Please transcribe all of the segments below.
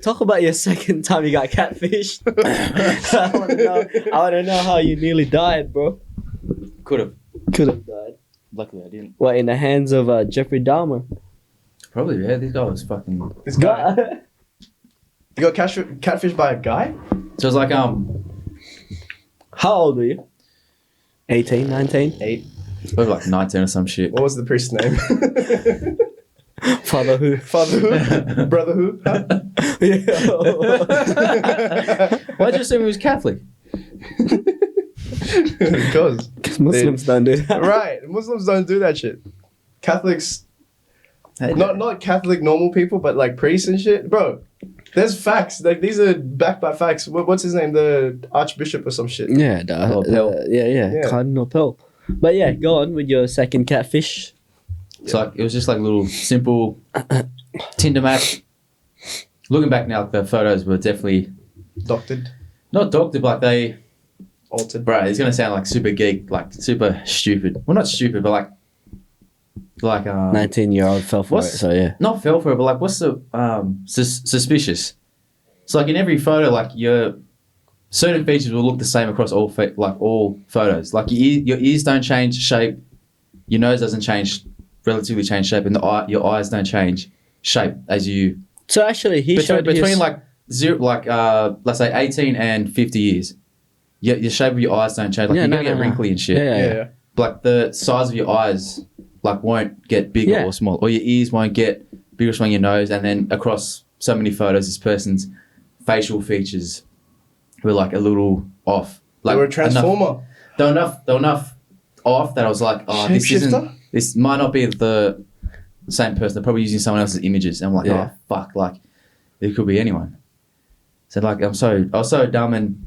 talk about your second time you got catfished. I want to know how you nearly died, bro. Could have died. Luckily, I didn't. What, in the hands of Jeffrey Dahmer? Probably, yeah. This guy was fucking. This guy. You got catfished by a guy? So it's like How old were you? 18, 19? 8. probably like 19 or some shit. What was the priest's name? Father who? Father who? Brother who? Huh? Why'd you assume he was Catholic? Because Muslims don't do that. right, Muslims don't do that shit. Catholics, not Catholic normal people, but like priests and shit, bro. There's facts. Like these are backed by facts. What's his name? The Archbishop or some shit. Yeah, Yeah. Cardinal Pell. But yeah, go on with your second catfish. It's like it was just like a little simple Tinder match. Looking back now, the photos were definitely Doctored, not doctored, but like they. altered. Bro, it's gonna sound like super geek, like super stupid. Well, not stupid, but like 19-year-old fell for it, what's- so yeah. not fell for it, but like what's the suspicious? It's like in every photo, like your certain features will look the same across all all photos. Like your ears don't change shape, your nose doesn't relatively change shape, and your eyes don't change shape as you. So actually, he showed between let's say 18 and 50 years. Your shape of your eyes don't change. Like you're gonna get wrinkly and shit. Yeah. But like the size of your eyes like won't get bigger or small, or your ears won't get bigger or small, your nose, and then across so many photos, this person's facial features were like a little off. Like They were a transformer. They were enough off that I was like, oh, this might not be the same person. They're probably using someone else's images. And I'm like, oh fuck, like it could be anyone. So like I was so dumb and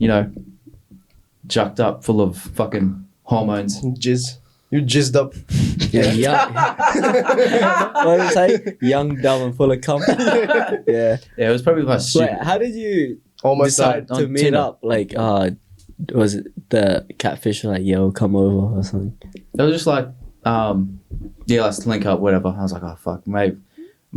jucked up, full of fucking hormones. Jizz. You jizzed up. Yeah, young. What did it say? Young, dumb, and full of confidence. Yeah. Yeah, it was probably my stupid. Wait, how did you Almost decide died. to on meet Tinder. up? Like, was it the catfish like, yo, come over or something? It was just like, let's link up, whatever. I was like, oh fuck, maybe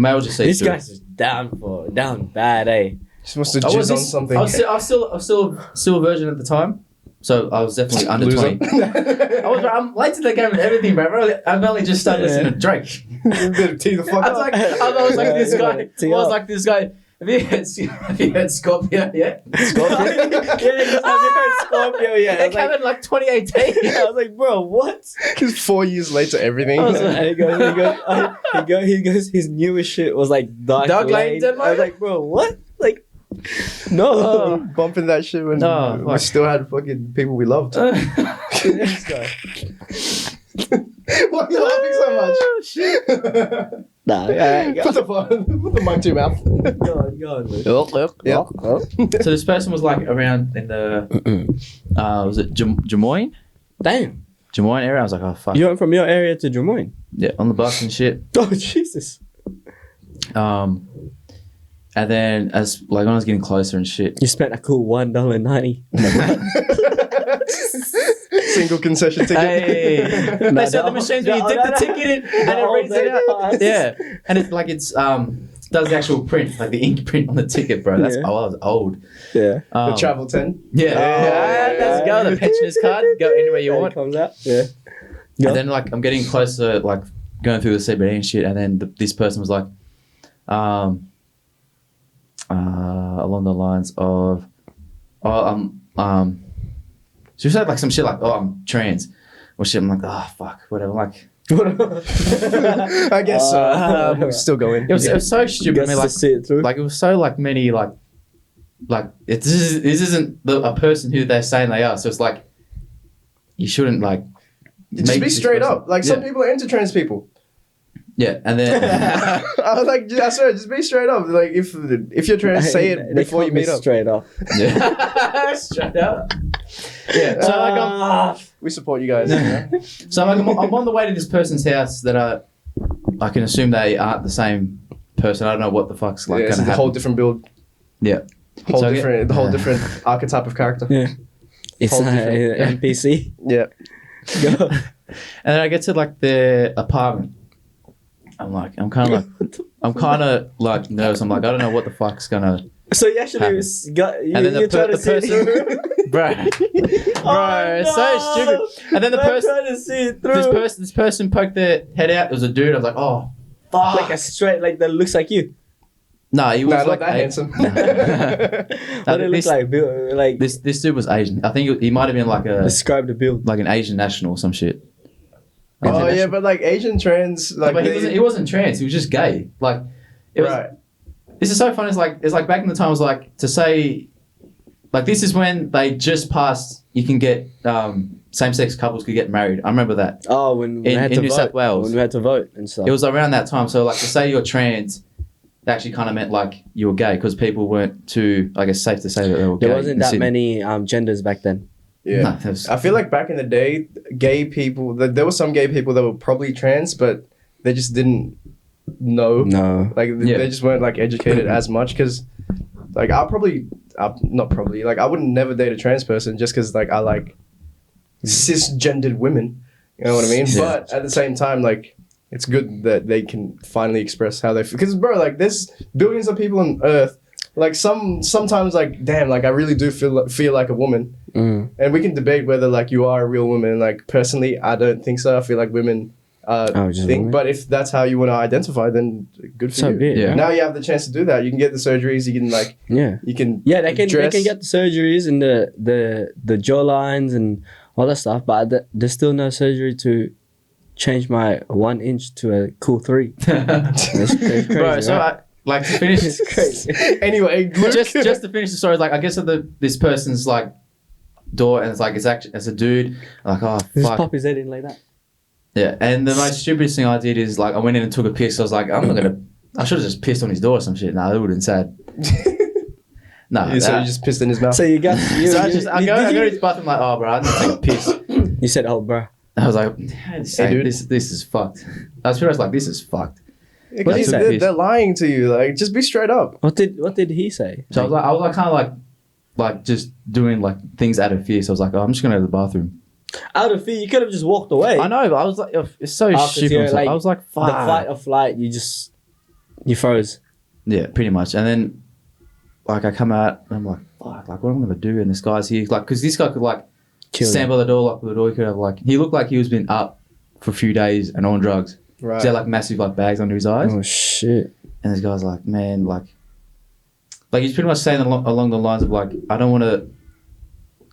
I'll just see. This through it. guy's just down bad, eh? Just must have jizzed on something. I was still a virgin at the time, so I was definitely under Loser. 20. I'm late to the game with everything, bro. I've only just started listening to Drake. Better tee the fuck I up. was like this guy. Tee I was up. like this guy. Have you heard Scorpio yet? Scorpio? Yeah, Scorpio, yeah. It came in like 2018. I was like, bro, what? Just 4 years later, everything. I was like, and he goes, his newest shit was like Dark Lane. Lane, I was like, bro, what? Like, no. Bumping that shit when we fuck. still had fucking people we loved. This guy. Why are you laughing so much? Nah, alright, Put the mic to your mouth. go on, Yeah. So this person was like around in the was it Des Moines? Damn. Des Moines area. I was like, oh fuck. You went from your area to Des Moines? Yeah, on the bus and shit. Oh, Jesus. And then as like when I was getting closer and shit, You spent a cool $1.90. Single concession ticket. hey, they sell the machines where you dip the ticket in and it reads it out. Yeah, and it's like does the actual print, like the ink print on the ticket, bro. That's Yeah. I was old. Yeah. The travel 10. Yeah, let's go. The pensioner's card, go anywhere you It want. comes out. Yeah. Yeah. And then like I'm getting closer, like going through the CBD and shit, and then this person was like, along the lines of, she said like some shit like, oh, I'm trans, or shit. I'm like, oh fuck, whatever. Like, I guess so. We'll still going. it was so stupid. I mean, like, see it through. like it was so like many like this isn't a person who they're saying they are. So it's like you shouldn't like Just make be this straight person- up. Like some people are into trans people. Yeah, and then I was like, I swear, just be straight up. Like if you're trans, say it They before you can't be meet up. straight up. yeah, straight up. Yeah, so like We support you guys. So like, I'm on the way to this person's house that I can assume they aren't the same person. I don't know what the fuck's like Yeah, it's going to a happen. whole different build. Yeah. Whole So I different, get- the whole different archetype of character. Yeah. It's Whole an NPC. Yeah. Go. And then I get to like their apartment. I'm kind of like nervous. I'm like, I don't know what the fuck's gonna So you actually got you. And then the person, bro, it's so stupid. And then the person, this person poked their head out. It was a dude. I was like, oh, fuck. Like a straight, like that looks like you. No, he was like that handsome. What it looks like, like this dude was Asian. I think he might have been like a describe the build, like an Asian national or some shit. Oh yeah, but like Asian trans, like but he wasn't trans. He was just gay. Like it was. Right. This is so funny. It's like back in the time. It was like to say, like this is when they just passed. You can get same-sex couples could get married. I remember that. Oh, when we had to New vote. South Wales, when we had to vote and stuff. It was around that time. So like to say you're trans, it actually kind of meant like you were gay because people weren't too, I guess, safe to say that they were gay. There wasn't that many genders back then. Yeah, no, I feel like back in the day, gay people. There were some gay people that were probably trans, but they just didn't know. No, like they just weren't like educated as much. Because like I wouldn't never date a trans person just because like I like cisgendered women. You know what I mean? Yeah. But at the same time, like it's good that they can finally express how they feel. Because bro, like there's billions of people on Earth. Like sometimes like damn, like I really do feel like a woman. And we can debate whether like you are a real woman. Like personally, I don't think so. I feel like women think. Women? But if that's how you want to identify, then good for you. Yeah. Now you have the chance to do that. You can get the surgeries. You can like you can they can get the surgeries and the jaw lines and all that stuff. But there's still no surgery to change my 1 inch to a cool 3. That's crazy, bro. So right? Like to finish. It's crazy. Anyway, just to finish the story, like I guess at this person's like door, and it's like it's actually as a dude, like oh fuck, just pop his head in like that. Yeah, and the most stupidest thing I did is like I went in and took a piss. I was like, I should have just pissed on his door or some shit. No, that would have been sad. No, so you just pissed in his mouth. So you got. I go to his bathroom like, oh bro, I didn't take a piss. You said, oh bro. I was like, hey, dude, this is fucked. I was like, this is fucked. Because they're lying to you. Like, just be straight up. What did he say? So I was like, kind of like just doing like things out of fear. So I was like, oh, I'm just gonna go to the bathroom. Out of fear, you could have just walked away. I know, but I was like, it's so stupid. Like, I was like, fuck. The fight or flight, you froze. Yeah, pretty much. And then like I come out and I'm like, fuck, like what am I gonna do? And this guy's here, like, because this guy could like stand by the door, lock the door. He could have like, he looked like he was been up for a few days and on drugs. Right. He had like massive like bags under his eyes. Oh shit! And this guy's like, man, like he's pretty much saying along the lines of like, I don't want to,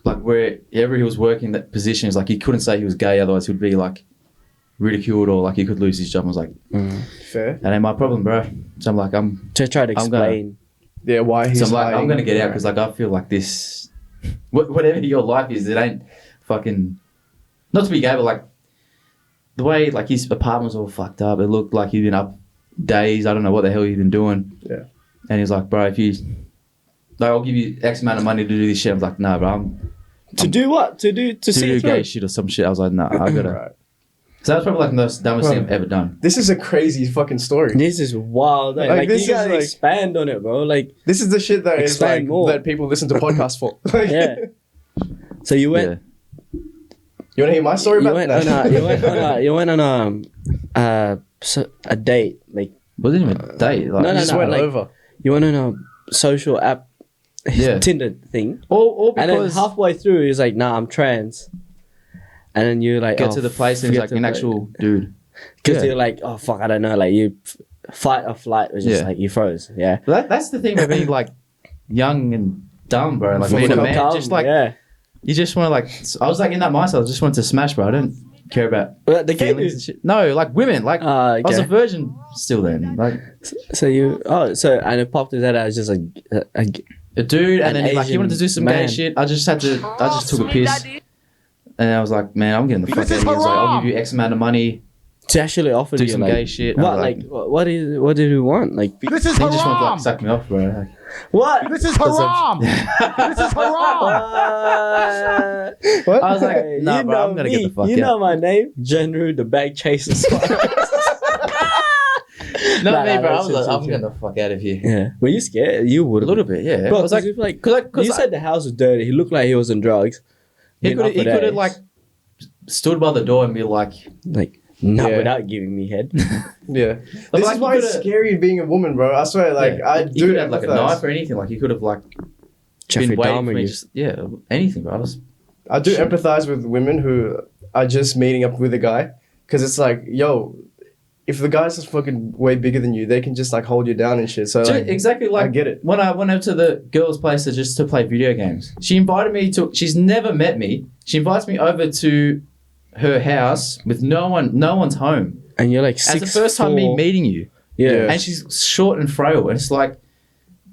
like wherever he was working that position is like he couldn't say he was gay, otherwise he would be like ridiculed or like he could lose his job. I was like, fair. That ain't my problem, bro. So I'm like, to try to explain. Why he's. So I'm like, I'm gonna get out because like I feel like this, whatever your life is, it ain't fucking, not to be gay, but like. The way like his apartment was all fucked up, it looked like he'd been up days. I don't know what the hell he'd been doing. Yeah. And he's like, bro, if you, like, I'll give you X amount of money to do this shit. I was like, no, bro, to do what? To do gay shit or some shit. I was like, no, I gotta. Right. So that's probably like the most dumbest thing I've ever done. This is a crazy fucking story. This is wild. Like this you gotta expand on it, bro. Like this is the shit that is like that people listen to podcasts for. Yeah. So you went. Yeah. You want to hear my story about that? You went on a date, like wasn't even a date. Like, no, went like, over. You went on a social app, Tinder thing, or because and then halfway through he's like, "Nah, I'm trans," and then you like get to the place and he's like an actual dude, because you're like, "Oh fuck, I don't know," like you fight or flight was just like you froze, yeah. But that's the thing about being like young and dumb, bro. Like being a man, just like you just want to like. I was like in that mindset. I just wanted to smash, bro. I don't care about the feelings and shit. No, like women. Like I was a virgin still then. Like so and it popped his head out as just a dude, and then like he wanted to do some gay shit. I just took a piss, and I was like, man, I'm getting the fuck out of here. He's like, I'll give you X amount of money. To actually offer do you some gay shit. What what did you want? Like this is haram. He just wanted to like suck me off, bro. Like, what? This is haram. This is haram. What? I was like, nah, bro, I'm gonna get the fuck out. You know my name, Jenru, the bag chaser. Not me, bro. I was like, I'm getting the fuck out of here. Yeah. Were you scared? You would a little bit, yeah. Bro, I was like, cause you said the house was dirty. He looked like he was on drugs. He could have like stood by the door and be like, Not Yeah. without giving me head. Yeah. But This like, is why you it's could've- scary being a woman, bro. I swear, like, Yeah. I You do could have like a empathize. knife or anything. Like you could have like Jeffrey been waiting for Dahmer, me. you. Just anything, bro. I do empathize with women who are just meeting up with a guy because it's like, yo, if the guy's just fucking way bigger than you, they can just like hold you down and shit. So Dude, like, exactly like I get it. when I went up to the girl's place to play video games. She invited me to. She's never met me. She invites me over to her house with no one's home. And you're like As 6'4". the first time me meeting you, Yeah. and she's short and frail, and it's like,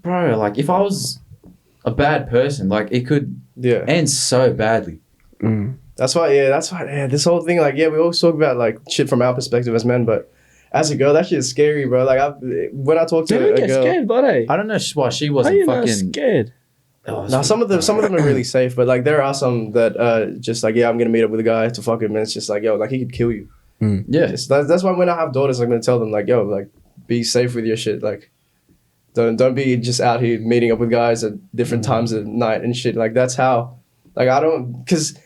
bro, like if I was a bad person, like it could yeah. end so badly. Mm. That's why, this whole thing, like, yeah, we always talk about like shit from our perspective as men, but as a girl, that shit is scary, bro. Like, when I talk They to don't a get girl, scared, buddy. I don't know why she How wasn't you not fucking. scared? Oh, now some of them are really safe, but like there are some that just like, yeah, I'm gonna meet up with a guy to fuck him, and it's just like, yo, like he could kill you. Yeah, That's why when I have daughters, I'm gonna tell them like, yo, like be safe with your shit, like. Don't be just out here meeting up with guys at different times of night and shit. Like that's how, like I don't, because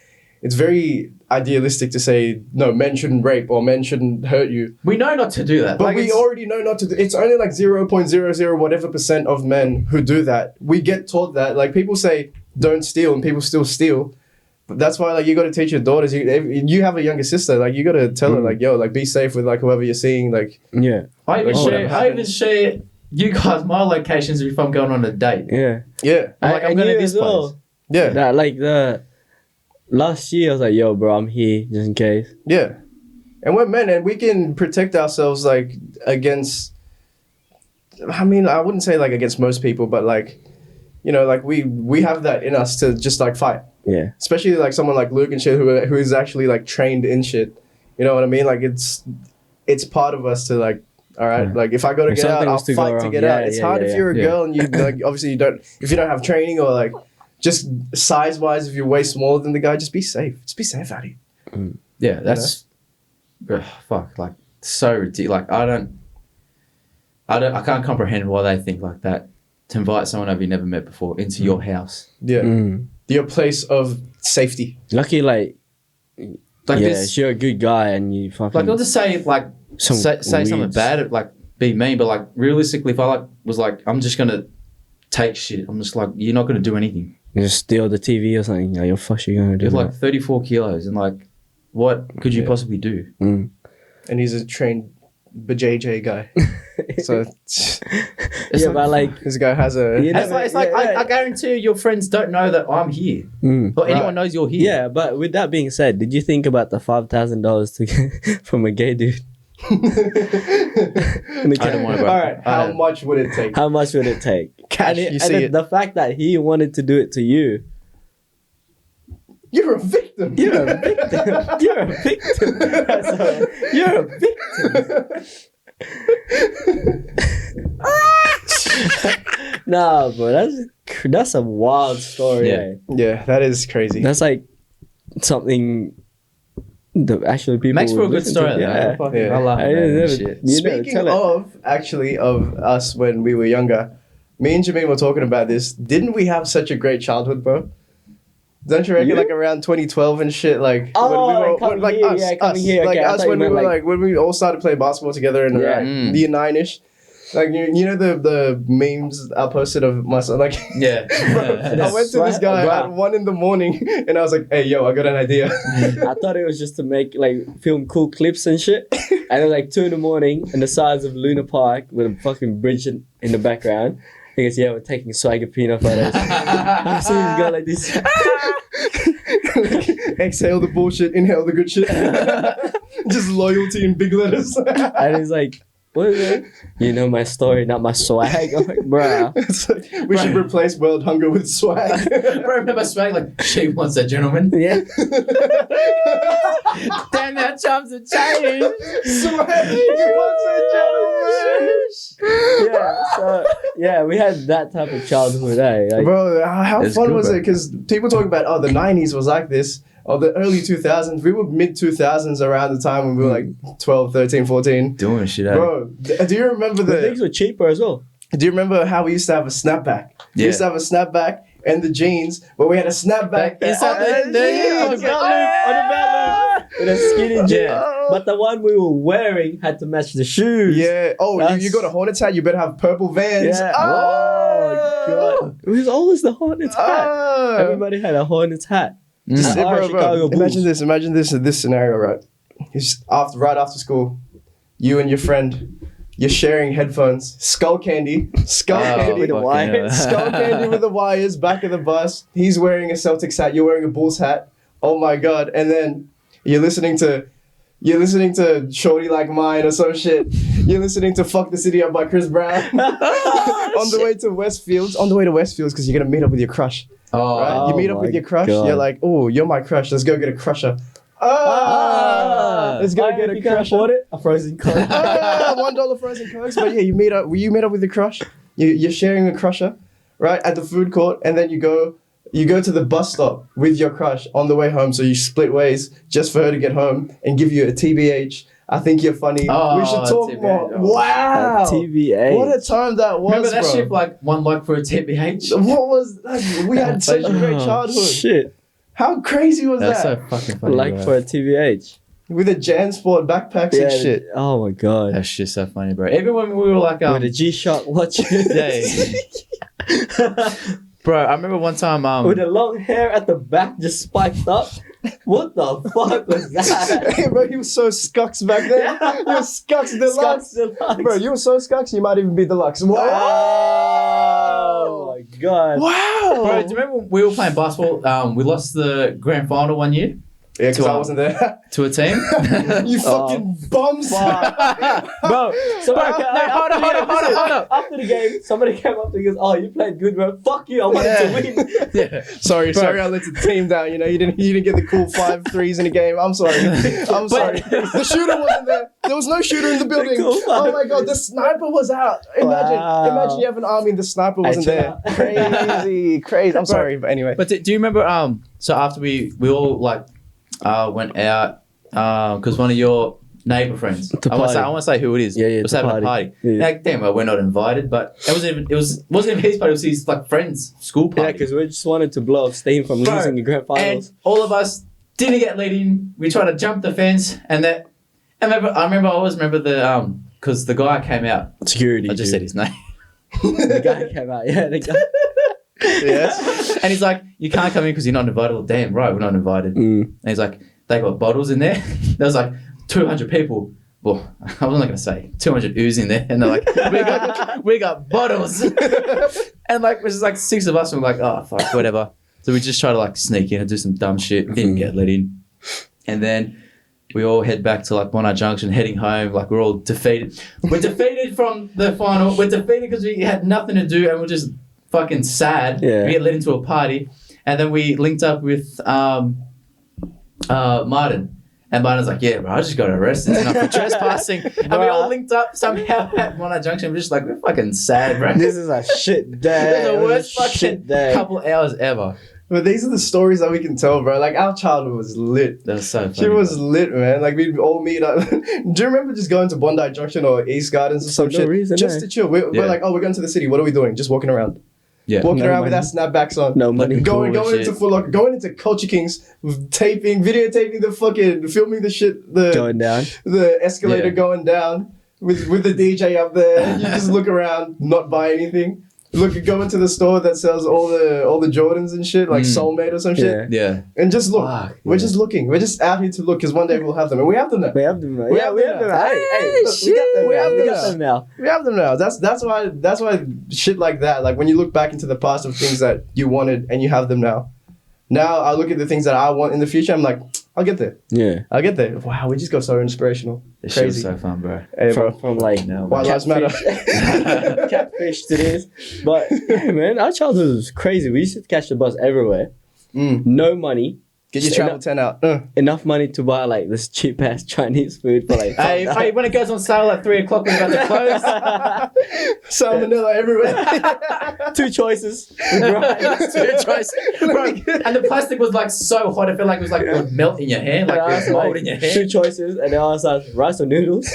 it's very idealistic to say no, men shouldn't rape or men shouldn't hurt you. we know not to do that. But Like, we it's- already know not to. It's only like 0.00 whatever % of men who do that. We get taught that. Like people say don't steal and people still steal. But that's why like you got to teach your daughters. If you have a younger sister, like you got to tell her like, yo, like be safe with like whoever you're seeing. Like Yeah. I even Oh, share. whatever I even happens. share you guys my locations if I'm going on a date. Yeah. yeah, I'm like, I'm going to you this as well. place. yeah, That like the last year I was like, yo, bro, I'm here just in case. yeah. And we're men, and we can protect ourselves like against. I mean, I wouldn't say like against most people, but like, you know, like we have that in us to just like fight. Yeah. Especially like someone like Luke and shit who is actually like trained in shit. You know what I mean? Like it's part of us to like, all right, Yeah. like if I gotta If get out, something I'll was to go fight to wrong. get Yeah, out. It's yeah, hard yeah, if you're a yeah. girl and you like obviously if you don't have training or like just size wise, if you're way smaller than the guy, just be safe. Just be safe out here. Yeah, that's fuck. Like so ridiculous. Like I can't comprehend why they think like that. To invite someone over you never met before into your house. Yeah. Mm. Your place of safety. Lucky, like, Like yeah, this. you're a good guy and you fucking. Like I'll just say like Some say something weirds. bad, like be mean, but like realistically, if I like was like I'm just gonna take shit, I'm just like you're not gonna do anything. You just steal the TV or something. Like, you're fucking gonna do You're that. like 34 kilos, and like what could you Yeah. possibly do? Mm. And he's a trained BJJ guy. So Yeah, but like, this guy has a You know, It's like Yeah, yeah. I guarantee you, your friends don't know that I'm here, mm. or anyone Right. knows you're here. Yeah, but with that being said, did you think about the $5,000 to get from a gay dude? I don't want to. All right, how much would it take? How much would it take? Cash, and you see it. the fact that he wanted to do it to you, You're a victim. you're a victim. You're a victim. You're a victim. Nah, bro, that's a wild story. Yeah. Eh? Yeah, that is crazy. That's like something that actually people Makes for a would good listen story. to. Though. Yeah. Yeah. I love I it. man, never- shit. you never Speaking tell it. of, actually, of us when we were younger, me and Jermaine were talking about this. Didn't we have such a great childhood, bro? Don't you reckon, You? like around 2012 and shit, like Oh, coming like here, us, yeah, coming us, here. like Okay, I us thought you when we meant, were like- like when we all started playing basketball together in Yeah. around year 9ish. Like you know the memes I posted of myself, like Yeah. I went to this guy Bro. at 1 a.m. and I was like, hey yo, I got an idea. I thought it was just to make film cool clips and shit. And then 2 in the morning in the size of Luna Park with a fucking bridge in the background. I guess we're taking swagger peanut photos. I've seen this guy like this. Exhale the bullshit, inhale the good shit. Just loyalty in big letters. And he's like, what is it? You know my story, not my swag. I'm like, bruh. It's like, we should replace world hunger with swag. Bro, remember swag like she wants a gentleman. Yeah. Damn, that chumps have changed. Swag wants a Yeah. So yeah, we had that type of childhood, eh? Like, Bro, how It's fun good, was bro. it? Because people talk about, the 90s was like this, or the early 2000s. We were mid 2000s around the time when we were like 12, 13, 14. Doing shit out. Bro, do you remember the things were cheaper as well. Do you remember how we used to have a snapback? We Yeah. used to have a snapback and the jeans, but we had a snapback Inside the yeah, on the belt loop. with a skinny jeans. Yeah. But the one we were wearing had to match the shoes. Yeah. Oh, That's- you got a Hornets hat. You better have purple Vans. Yeah. Oh my god. It was always the Hornets hat. Everybody had a Hornets hat. Just, Our Chicago Bulls. Imagine this scenario, right? It's right after school, you and your friend, you're sharing headphones, skull candy with the fucking wires, hell. skull candy with the wires, back of the bus. He's wearing a Celtics hat, you're wearing a Bulls hat. Oh my god! And then you're listening to Shorty Like Mine or some shit. You're listening to Fuck the City Up by Chris Brown on the way to Westfields. On the way to Westfields because you're gonna meet up with your crush. Oh, Right? You meet up my with your crush. God. You're like, oh, you're my crush. Let's go get a crusher. Let's go get a you can't crusher. afford it. A frozen Coke. $1 frozen cokes. But yeah, you meet up with your crush. You're sharing a crusher, right, at the food court, and then you go to the bus stop with your crush on the way home. So you split ways just for her to get home and give you a TBH. I think you're funny. Oh, We should talk TBH. more. Oh. Wow. TBA. What a time that was, remember that bro. shit? Like one like for a TBH. What was that? We had such a great childhood. Shit. How crazy was That's that? so fucking funny. Like bro. for a TBH. With the JanSport backpacks and shit. Oh my god. That shit's so funny, bro. Even when we were like, With a G-Shock watch. bro, I remember one time, With the long hair at the back just spiked up. What the fuck was that? Hey, bro, he was so scucks back then. He was scucks deluxe. Bro, you were so scucks, you might even be deluxe. Wow. Oh my god. Wow. bro, do you remember when we were playing basketball? We lost the grand final one year Yeah, because I wasn't there. to a team. You fucking bums. Bro, somebody came, hold on. after the game, somebody came up to me and goes, "Oh, you played good, bro. Fuck you, I wanted to win." Yeah. Sorry, I let the team down. You know, you didn't get the cool 5 threes in the game. I'm sorry. I'm sorry. The shooter wasn't there. There was no shooter in the building. cool Oh my god, the sniper was out. Imagine you have an army and the sniper wasn't there. Crazy. I'm sorry, but anyway. But do you remember? So after we all like went out, because one of your neighbor friends, I party. want to say who it is. Yeah, was to having party. a party. Yeah. Like, damn, well, we're not invited, but wasn't even his party. It was his like friends' school party. Yeah, because we just wanted to blow off steam from Bro, losing the grand finals. And all of us didn't get let in. We tried to jump the fence, and that. I always remember the because the guy came out. Security. I just said his name. The guy came out. Yeah, the guy. Yes. And he's like, "You can't come in because you're not invited." Well, damn right, we're not invited. And he's like, "They got bottles in there." There was like 200 people. Well, I wasn't gonna say 200 ooze in there, and they're like, "We got bottles," and like there's like 6 of us, and we're like, "Oh fuck, whatever." So we just try to like sneak in and do some dumb shit. Didn't get let in, and then we all head back to like Bondi Junction, heading home. Like we're all defeated. We're defeated from the final. We're defeated because we had nothing to do, and we're just fucking sad. Yeah. We get let into a party, and then we linked up with Martin. And Martin's like, "Yeah, bro, I just got arrested tonight for trespassing." And we all linked up somehow at Bondi Junction. We're just like, we're fucking sad, bro. This is a shit day. It's the worst Shit fucking day. couple hours ever. But these are the stories that we can tell, bro. Like, our childhood was lit. That was so funny. She was bro. lit, man. Like, we'd all meet up. Do you remember just going to Bondi Junction or East Gardens or some For no shit? reason, just eh? to chill. We're Yeah. like, oh, we're going to the city. What are we doing? Just walking around. Yeah. Walking No around with our money. snapbacks on. No money. Going Cool into shit. Full Locker. Going into Culture Kings. Videotaping the fucking... Filming the shit. Going down. The escalator Yeah. going down. With the DJ up there. You just look around. Not buy anything. Go into the store that sells all the Jordans and shit, like Soulmate or some shit, Yeah. and just look. Fuck, We're yeah. just looking. We're just out here to look because one day we'll have them, and we have them now. We have them now. We Yeah, have we them have them now. now. Hey, look, we got them we now. have We them got them now. We have them now. That's why shit like that. Like when you look back into the past of things that you wanted and you have them now. Now I look at the things that I want in the future. I'm like, I'll get there. Yeah. I'll get there. Wow, we just got so inspirational. This shit was Crazy. so fun, bro. Hey, bro. From like No, Why lives matter. Catfish to this. But yeah, man, our childhood was crazy. We used to catch the bus everywhere. No money. Get your travel 10 out. Enough money to buy like this cheap ass Chinese food for like Hey, when it goes on sale at 3 o'clock, we're about to close. Salmonella everywhere. 2 choices. Two choice. Bro, and the plastic was like so hot, it felt like it was like it would melt in your hand, like it was mold in your 2 hand. choices, and then I was like rice or noodles.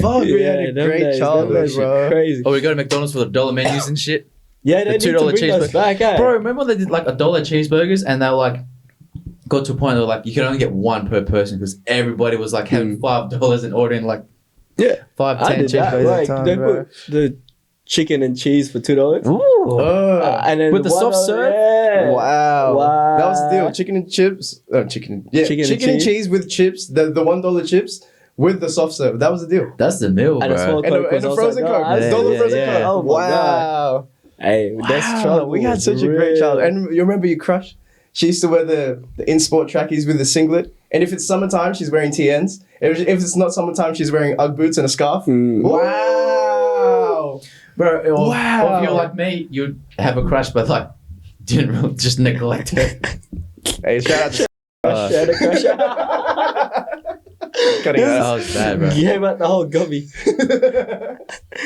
Fuck, we had a them great days, them childhood, days bro. were crazy. Or we go to McDonald's for the $1 menus and shit. Yeah, they The need to $2 bring those cheeseburger. back, eh? Bro, remember when they did like $1 cheeseburgers and they were like got to a point where like you could only get one per person because everybody was like having $5 and ordering like 5, 10 cheese that. Like, time, they bro. put the chicken and cheese for $2. Ooh. And then With the soft serve? Yeah. Wow. Wow. That was the deal. Chicken and chips. Chicken and cheese with chips. The $1 chips with the soft serve. That was the deal. That's the meal, And a bro. small Coke was And a also frozen like, Coke. oh, $1 frozen Coke. Oh my God. Wow. Hey, that's trouble. We had such a great childhood. And you remember your crush? She used to wear the in-sport trackies with the singlet. And if it's summertime, she's wearing TNs. If it's not summertime, she's wearing Ugg boots and a scarf. Wow. Bro, or Wow. if you're like me, you'd have a crush, but like, didn't really just neglect her. Hey, shout out to Crush. cutting that That out. was bad, bro. Gave out the whole gubby.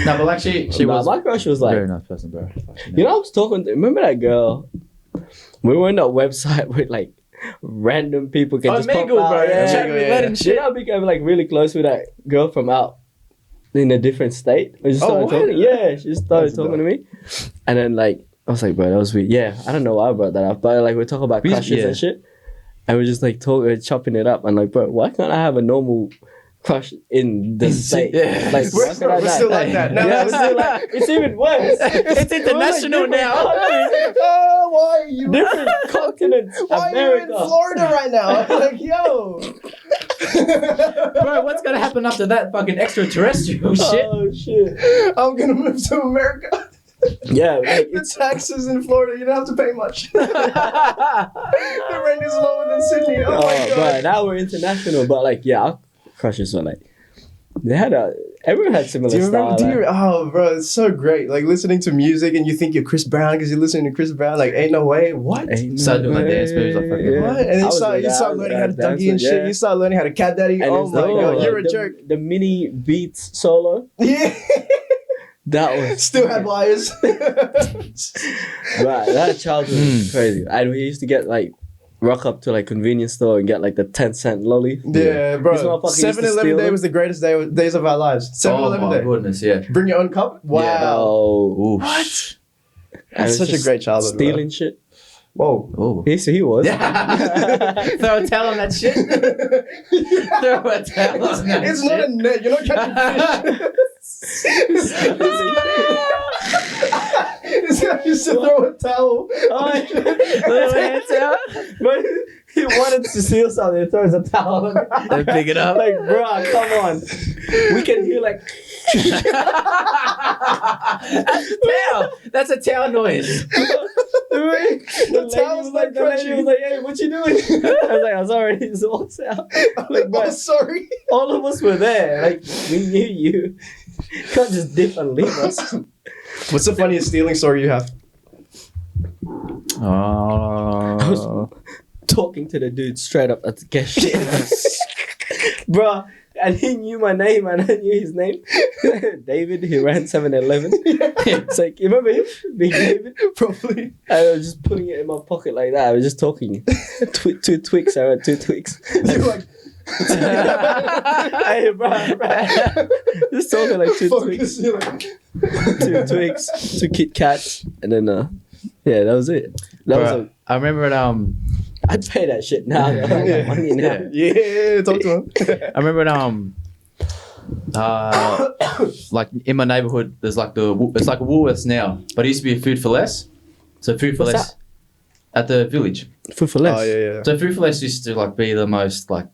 No, but like she was my crush was a like, very nice person, bro. you know, I was talking to, remember that girl? We were on that website with like random people can just pop Omegle, out. bro. Yeah. Chat roulette and You shit. know, I became like really close with that girl from out in a different state. We just started what? talking. Yeah, she just started That's talking to me. And then like, I was like, bro, that was weird. Yeah, I don't know why I brought that up, but like we're talking about crushes and shit. And we're just like chopping it up. And like, bro, why can't I have a normal crush in the state? Yeah. Like, why can't I We're not? still like that. No, Yeah, we're still like, it's even worse. It's international now. Oh, why are you? Different continents. Why are you in America. Florida right now? Like, yo. Bro, what's gonna happen after that fucking extraterrestrial shit? Oh shit. I'm gonna move to America. Yeah, like The it's taxes in Florida, you don't have to pay much. The rent is lower than Sydney. Oh my bro, god. now we're international, but like yeah, our crushes were like everyone had similar Do you style. remember? like- Oh, bro, it's so great. Like listening to music and you think you're Chris Brown because you're listening to Chris Brown. Like, ain't no way. What? Ain't Started doing, like, way. dance moves, like, fucking- What? And then I you was start, like you that, start I was learning like how to that, Dougie and yeah. shit. You start learning how to cat daddy. And Oh it's my the- god, you're a the, jerk. The mini beats solo, Yeah. that was Still had wires. right. That childhood was crazy. And we used to get like rock up to like convenience store and get like the 10-cent lolly. Yeah, This bro. motherfucker used to 7-Eleven steal day them. was the greatest days of our lives. 7-Eleven Oh my day. goodness, yeah. Bring your own cup? Wow. Oh, Ooh. What? And That's it's such a just great childhood. bro. stealing shit. Whoa. Ooh. He was. Throw a towel on that shit. Throw a towel on that It's shit. not a net. You're not catching fish. This guy used to throw a towel. Oh, Little hand towel. but he wanted to steal something. He throws a towel on it. Then pick it up. Like, bruh, come on. We can hear like. That's a towel noise. The lady towel's was like, not crunchy. hey, what you doing? I was like, I'm sorry. He just walks out. Like, Oh, but sorry. all of us were there. Like, we knew you. You can't just dip and leave us. What's the funniest stealing story you have? Oh. Talking to the dude straight up at the cashier. Bruh, and he knew my name and I knew his name. David, he ran 7-Eleven. It's like, you remember him? Big David? Probably. I was just putting it in my pocket like that. I was just talking. Two Twix. I had 2 Twix. You're like, Hey, bruh. Just talking like 2 Twix. focus. You're like, 2 Twix, 2 Kit Kats. And then, yeah, that was it. That was Bro, I remember at I'd pay that shit now. I got money now. yeah, talk to him. I remember at like in my neighborhood, there's like it's like a Woolworths now, but it used to be a Food for Less. So Food for What's Less at the village. Food for less. Oh, yeah. So Food for Less used to like be the most like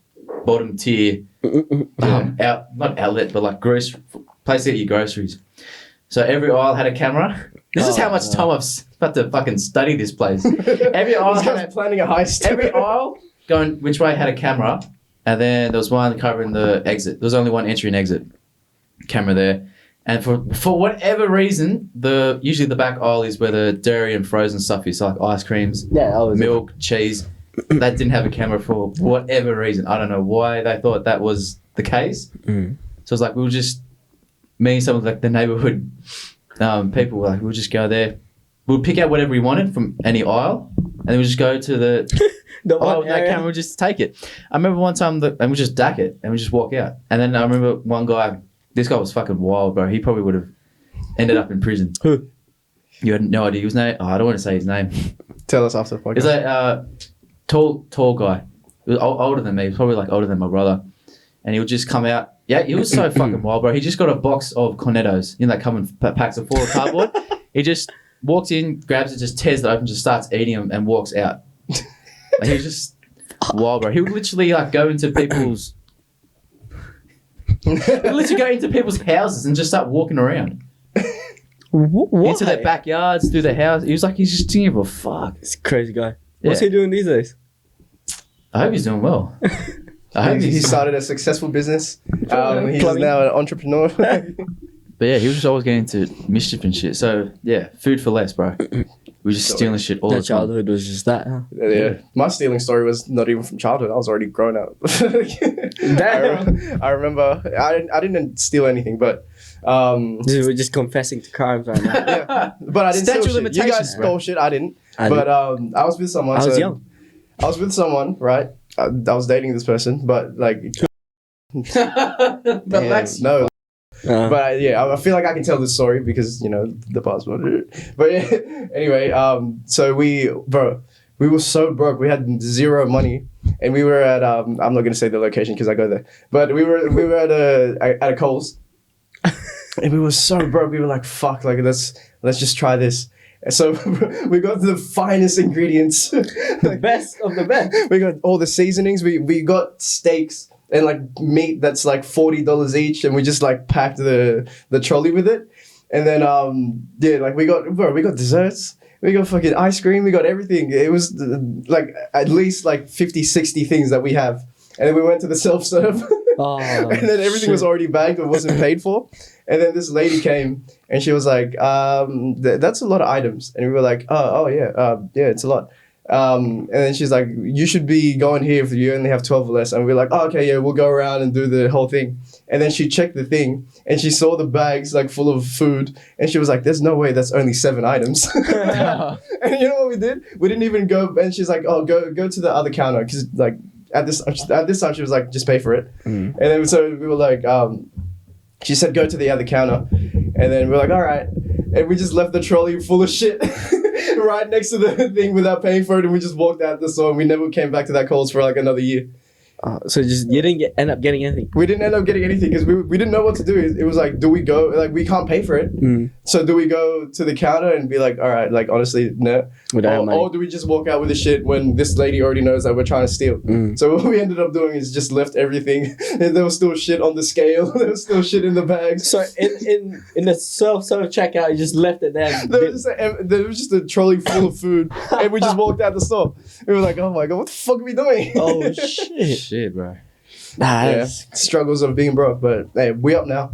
bottom tier not outlet, but like place to get your groceries. So every aisle had a camera. This is how much time I've had to fucking study this place. Every aisle This had guy's planning a heist. every aisle going which way had a camera, and then there was one covering the exit. There was only one entry and exit camera there, and for whatever reason, usually the back aisle is where the dairy and frozen stuff is, so like ice creams, Yeah, I was milk, cheese. That didn't have a camera for whatever reason. I don't know why they thought that was the case. Mm. So it's like we'll just me and some of like the neighborhood people were like we'll just go there. We'll pick out whatever we wanted from any aisle, and then we'll just go to the the oh, one that area. camera, we'll just take it. I remember one time and we just dack it and we just walk out. And then I remember one guy, this guy was fucking wild, bro. He probably would have ended up in prison. Who? You had no idea his name? Oh, I don't want to say his name. Tell us after the podcast. It's like, Tall guy. He was older than me, probably like older than my brother. And he would just come out. Yeah, he was so fucking wild, bro. He just got a box of Cornettos. You know, they come in packs of 4 cardboard. He just walks in, grabs it, just tears it open, just starts eating them and walks out. Like, he was just wild, bro. He would literally like go into people's... houses and just start walking around. What? Into their backyards, through their house. He's just didn't give a fuck. It's a crazy guy. What's he doing these days? I hope he's doing well. I hope he started a successful business. He's now an entrepreneur. But yeah, he was just always getting into mischief and shit. So yeah, food for less, bro. We were just stealing shit all the time. Childhood was just that, huh? Yeah. My stealing story was not even from childhood. I was already grown up. I remember I didn't steal anything, but we're just confessing to crimes right now. yeah. But I didn't steal shit. You guys stole shit. I didn't. I was with someone. I was young. I was with someone, right? I was dating this person, but like, no. But I feel like I can tell this story because the passport. But yeah, anyway, so we were so broke. We had zero money, and we were at I'm not gonna say the location because I go there. But we were at a Coles, and we were so broke. We were like, fuck, like let's just try this. And so we got the finest ingredients, the best of the best. We got all the seasonings. We got steaks and like meat that's like $40 each, and we just like packed the trolley with it. And then we got desserts, we got fucking ice cream, we got everything. It was like at least like 50-60 things that we have. And then we went to the self-serve, and then everything was already bagged but wasn't paid for. And then this lady came and she was like, that's a lot of items. And we were like, oh yeah, it's a lot. And then she's like, you should be going here if you only have 12 or less. And we're like, oh, okay, yeah, we'll go around and do the whole thing. And then she checked the thing and she saw the bags like full of food. And she was like, there's no way that's only 7 items. And you know what we did? We didn't even go. And she's like, oh, go to the other counter. Because like at this time she was like, just pay for it. And then so we were like, she said, go to the other counter. And then we're like, all right. And we just left the trolley full of shit right next to the thing without paying for it. And we just walked out the store and we never came back to that Coles for like another year. So you didn't end up getting anything? We didn't end up getting anything because we didn't know what to do. It was like, do we go? Like, we can't pay for it. So do we go to the counter and be like, all right, like, honestly, no. Or do we just walk out with the shit when this lady already knows that we're trying to steal? So what we ended up doing is just left everything. And there was still shit on the scale. There was still shit in the bags. So in the self-serve checkout, you just left it there. There was just a trolley full of food. And we just walked out the store. We were like, oh my God, what the fuck are we doing? Oh, shit. Bro. Struggles of being broke, but hey, we up now.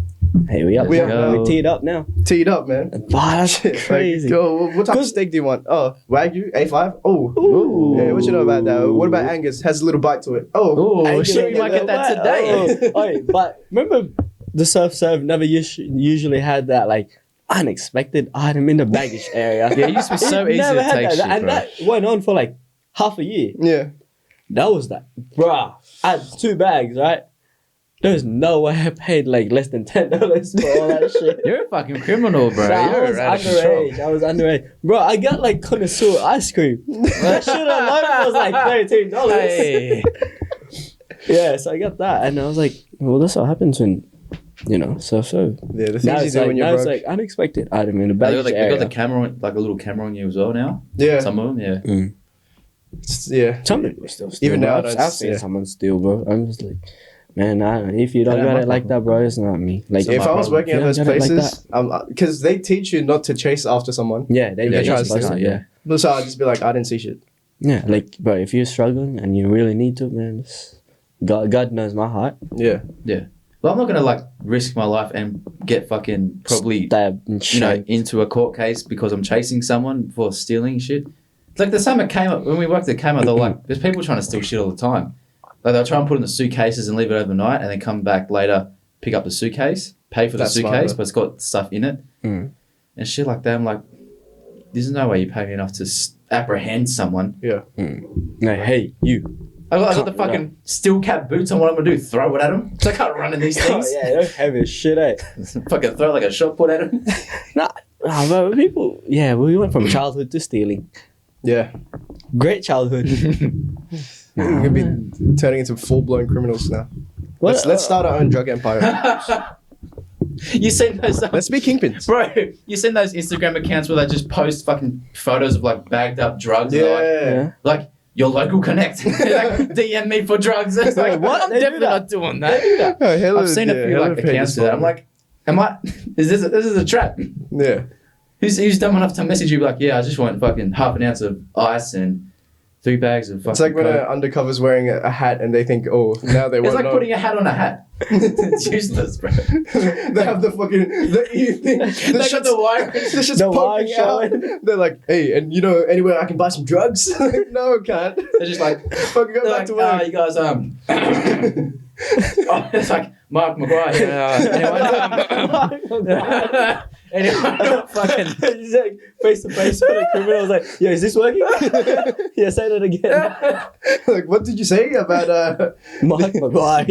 Hey, we up. We teed up now. Teed up, man. Wow, that's crazy. Like, what type of steak do you want? Oh, Wagyu, A5. Oh, yeah. What you know about that? What about Angus? Has a little bite to it. Oh, shit, we might get that today. But remember, the self-serve never usually had that like unexpected item in the baggage area. Yeah, it used to be so easy to take shit, and that went on for like half a year. Yeah. That was that. Bruh, I had 2 bags, right? There's no way I paid like less than $10 for all that shit. You're a fucking criminal, bro. I was underage. Bro, I got like connoisseur ice cream. That shit alone was like $13. Hey. Yeah, so I got that. And I was like, well, that's what happens when, self-serve. Yeah, the things you do when you're broke. It's like unexpected item in the baggage area. They got the camera, like a little camera on you as well now. Yeah. Some of them, yeah. Yeah. Some people still steal. Even now, I've seen someone steal, bro. I'm just like, man, if you don't got it like that, bro, it's not me. Like, if I was working at those places, because they teach you not to chase after someone. Yeah, they try to steal. Yeah. So I'd just be like, I didn't see shit. Yeah, like, bro, if you're struggling and you really need to, man, God knows my heart. Yeah. Yeah. Well, I'm not gonna like risk my life and get fucking probably stabbed and into a court case because I'm chasing someone for stealing shit. It's like the same at Kmart. When we worked at Kmart, they're like, there's people trying to steal shit all the time. Like they'll try and put it in the suitcases and leave it overnight, and then come back later, pick up the suitcase, pay for the suitcase, but it's got stuff in it, and shit like that. I'm like, there's no way you pay me enough to apprehend someone. Yeah. No, hey, you. I got the fucking steel cap boots on. What I'm gonna do? Throw it at them? I can't run in these things. Yeah, they're heavy as shit, eh? Fucking throw like a shot put at them. But people, we went from childhood to stealing. Yeah. Great childhood. We're gonna be turning into full-blown criminals now. Let's start our own drug empire. You seen those? Let's be kingpins, bro. You seen those Instagram accounts where they just post fucking photos of like bagged up drugs? Yeah. Like your local connect. Like, DM me for drugs. It's like, what? I'm They do definitely that? not doing that. I've seen a few like accounts do that. I'm like, this is a trap? Yeah. Who's dumb enough to message you like, yeah, I just want fucking half an ounce of ice and 3 bags of fucking It's like when an Coke. undercover's wearing a hat and they think, oh, now they It's won't like know. putting a hat on a hat. It's useless, bro. They have the fucking They got the wire. The shit's The poking wire out. They're like, hey, and you know anywhere I can buy some drugs? Like, no, can't. They're just like, Fucking go they're back like, to work. you guys, oh, it's like Mark McGuire. Anyone fucking He's like face to face with a criminal. I was like, yo, is this working? Yeah, say that again. Like, what did you say about Mark McGuire.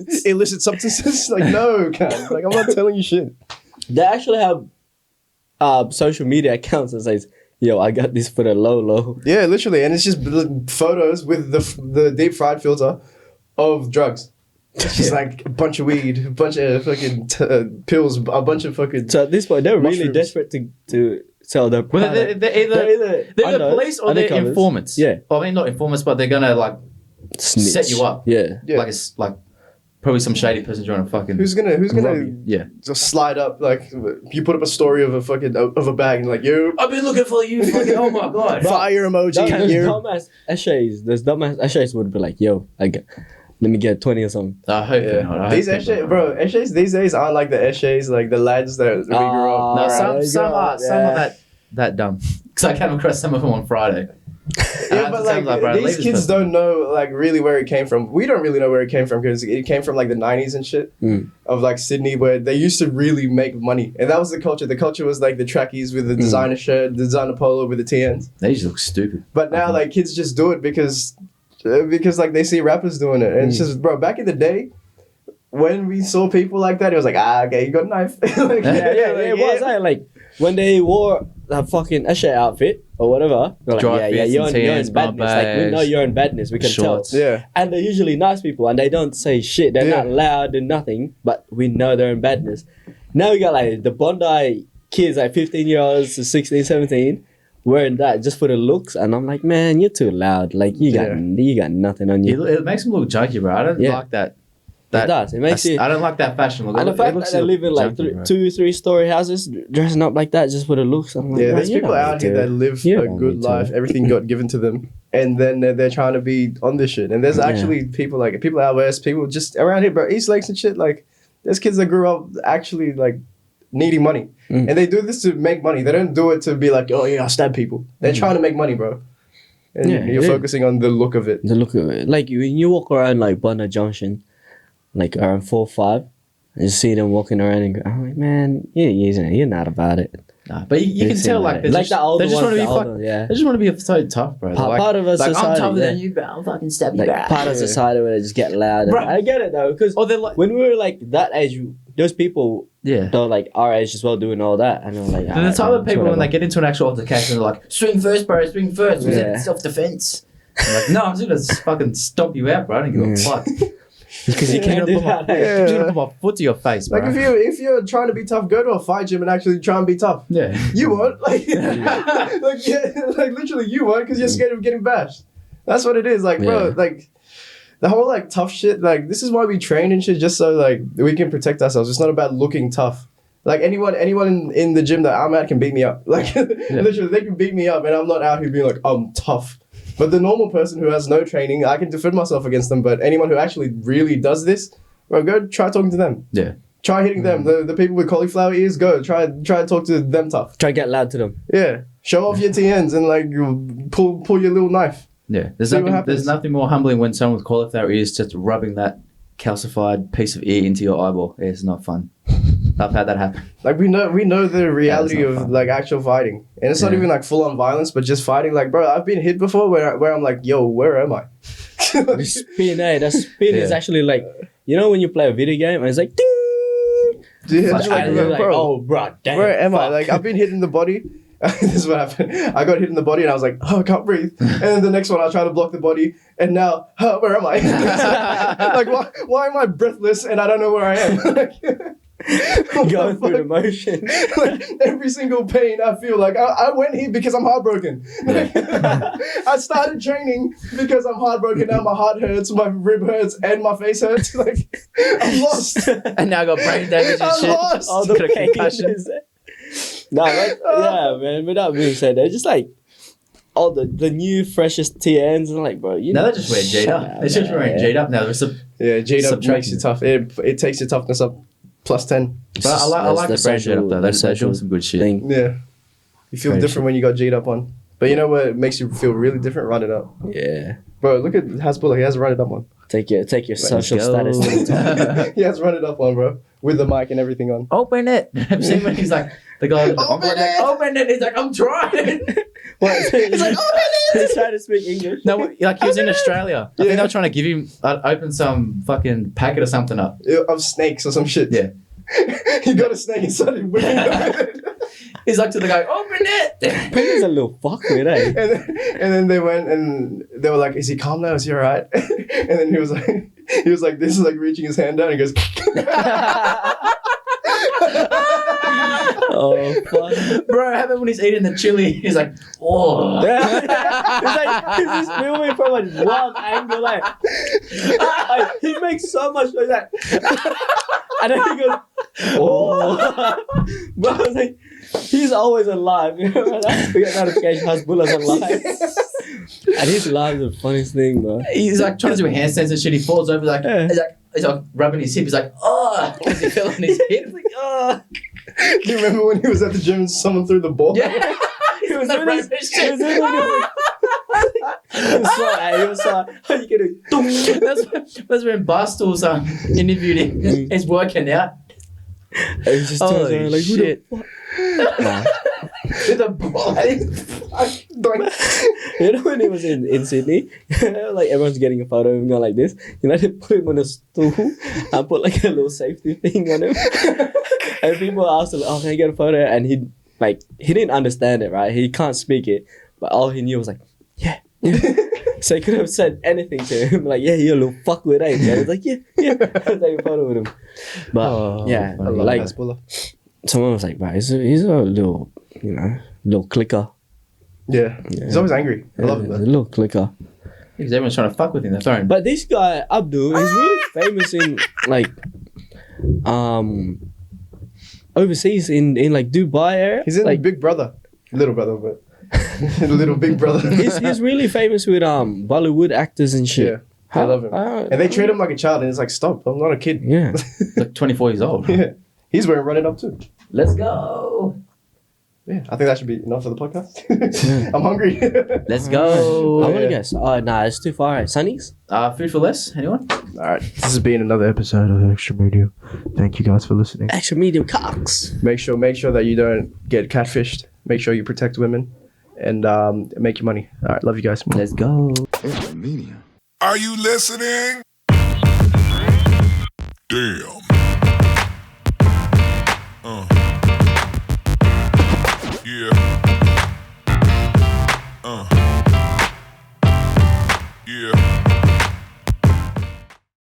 these illicit substances? Like, no, can't. Like, I'm not telling you shit. They actually have social media accounts that says, yo, I got this for the low. Yeah, literally, and it's just photos with the deep fried filter of drugs. It's just like a bunch of weed, a bunch of fucking pills, a bunch of fucking. So at this point, they're really Mushrooms. desperate to sell their Well, product. they're either unknowns, police or they're undercovers. informants. Yeah. Well, I mean, not informants, but they're gonna like Snitch. set you up. Yeah. Yeah. Like it's like probably some shady person trying to fucking. Who's gonna rob you. Yeah. just slide up like you put up a story of a fucking of a bag and like yo I've been looking for you. Fucking. Oh my god. fire emoji. Those yo. dumbass Eshays would be like, yo, let me get 20 or something. I hope Yeah. not. I These hope Eshays, not. bro, Eshays these days aren't like the Eshays, like the lads that we grew up. Oh, No, Alright, some there you some go. are some are that dumb. Because I came across some of them on Friday. Yeah, but like bro, leave these this kids person. don't know like really where it came from. We don't really know where it came from because it came from like the 90s and shit of like Sydney where they used to really make money. And that was the culture. The culture was like the trackies with the designer shirt, the designer polo with the TNs. They just look stupid. But now like kids just do it because like they see rappers doing it. And it's just, bro, back in the day, when we saw people like that, it was like, okay, you got a knife. Like, It was like when they wore a fucking Eshay outfit or whatever. They're like, Dry yeah, fits you're and in tans, badness. Like we know you're in badness. We can shorts. tell. Yeah. And they're usually nice people and they don't say shit. They're not loud and nothing, but we know they're in badness. Now we got like the Bondi kids, like 15-year-olds to 16, 17, wearing that just for the looks. And I'm like, man, you're too loud. Like you got nothing on you. It makes them look junky, bro. I don't Yeah. like that. It does. It makes you. I don't like that fashion look. And the fact that they live in like junky, bro. 2-3 story houses, dressing up like that just for the looks. I'm like, Yeah, man, there's you people don't out need here to. that live You a don't good need to. life. Everything got given to them. And then they're trying to be on this shit. And there's actually people out west, people just around here, bro, East Lakes and shit. Like, there's kids that grew up actually like needing money. And they do this to make money. They don't do it to be like, oh yeah, I'll stab people. They're trying to make money, bro. And you're focusing on the look of it. The look of it. Like when you walk around like Bondi Junction, like around 4 or 5, and you see them walking around and go, I'm like, man, you're not about it. Nah, but you can It's tell in like there. they like just, the older they just want ones, to be the older, yeah. They just want to be so tough, bro. Part of a like, society, I'm tougher yeah. than you, but I'll fucking stab you Like back. part of society where they just get loud. Bro. I get it though, because Or they're like, when we were like that age, those people, yeah. they're like our age as well doing all that, and I'm like, They're the type of people when they get into an actual altercation, they're like, swing first, bro, swing first. Was Yeah. it self-defense? I'm like, no, I'm just going to fucking stomp you out, bro. I don't give a fuck. because you can't do that. I'm just going to put my foot to your face, bro. Like if you're trying to be tough, go to a fight gym and actually try and be tough. Yeah. You won't. Like, like literally you won't because you're scared of getting bashed. That's what it is. Like, bro, Yeah. like the whole like tough shit, like this is why we train and shit, just so like we can protect ourselves. It's not about looking tough. Like anyone in the gym that I'm at can beat me up. Like literally they can beat me up and I'm not out here being like, I'm tough. But the normal person who has no training, I can defend myself against them. But anyone who actually really does this, bro, go try talking to them. Yeah. Try hitting them. The people with cauliflower ears, go. Try to talk to them tough. Try to get loud to them. Yeah. Show off your TNs and like you pull your little knife. Yeah. See what happens. There's nothing more humbling when someone with cauliflower ears just rubbing that calcified piece of ear into your eyeball. It's not fun. I've had that happen. Like we know the reality not of fun. like actual fighting. And it's not Yeah. even like full on violence, but just fighting. Like, bro, I've been hit before where I'm like, yo, where am I? The spin, that spin is Yeah. actually like, you know when you play a video game and it's like, ding! Dude, Like, it's like, and you're like, bro, oh, bro, damn. where am I? fuck. Like, I've been hit in the body This is what happened. I got hit in the body and I was like, oh, I can't breathe. And then the next one, I try to block the body. And now, where am I? Like, why am I breathless and I don't know where I am? Going through the motion. Like, every single pain I feel like I went here because I'm heartbroken. Like, I started training because I'm heartbroken. Now my heart hurts, my rib hurts, and my face hurts. Like, I'm lost. And now I got brain damage and I'm shit. lost. All the pain is there. Nah, but yeah, man. Without being said, they're just like all the new freshest TNs and like, bro, you Now know. they just wear J'd up. They're just wearing J'd up now. There's a J'd up Subtraction. makes you tough. It takes your toughness up +10. But I like the brand J'd up though. They're doing some good shit. Thing. Yeah. You feel Very different when you got J'd up on. But you know what makes you feel really different? Run it up. Yeah. Bro, look at Hasbulla. He has a run it up on. Take your social go. status to the top. He has run it up on, bro. With the mic and everything on. Open it. I've seen when he's like, the guy, Open it! open it. He's like, I'm trying. What? He's like, open it! He's trying to speak English. No, like he was in Australia. I Yeah. think they were trying to give him, open some fucking packet or something up. Of snakes or some shit. Yeah. He got a snake and started whipping it. He's like to the guy, open it. Peter's a little fuckwit, eh? And then they went and they were like, is he calm now? Is he alright? And then he was like this, like reaching his hand down and he goes, Oh, fuck. Bro, how about when he's eating the chili? He's like, oh. He's just filming from a wild angle, like he makes so much noise, like, and then he goes, oh. But I was like, he's always alive. You know, we got notification Hasbulla's alive. And his live is the funniest thing, bro. He's like trying to do handstands and shit. He falls over, like, Yeah. he's like rubbing his hip. He's like, oh, because he fell on his hip. He's like, oh. do you remember when he was at the gym and someone threw the ball? Yeah. He was like, doing random this- shit. he was doing he was so, how you gonna That's when Barstool's interviewed him. He's working out. And he just turns Holy around like, who the shit. fuck? Nah. With the ball. You know when he was in Sydney, like everyone's getting a photo of him going like this. You know, they put him on a stool and put like a little safety thing on him. And people asked him, "Oh, can I get a photo?" And he didn't understand it, right? He can't speak it, but all he knew was like, "Yeah." So he could have said anything to him, like, "Yeah, you're a little fuckwit, eh?" And he was like, "Yeah." Take a photo with him. But yeah, I love like Hasbulla. someone was like, "Bro, he's a little, you know, little clicker." Yeah. He's always angry. I love him He's a though. little clicker. Because everyone's trying to fuck with him. They're throwing. But this guy Abdul is really famous in like overseas in like Dubai area. He's in like Big Brother. Little brother, but little big brother. he's really famous with Bollywood actors and shit. Yeah. I love him. And they treat him like a child and it's like, stop, I'm not a kid. Yeah. like 24 years old. Yeah. He's wearing Run It Up too. Let's go. Yeah, I think that should be enough for the podcast. I'm hungry. Let's go. I'm gonna Yeah. guess. Oh nah, it's too far. Sunny's? Food for less? Anyone? All right. This has been another episode of Extra Media. Thank you guys for listening. Extra medium cocks. Make sure that you don't get catfished. Make sure you protect women and make your money. All right. Love you guys. Let's go. Extra media. Are you listening? Damn.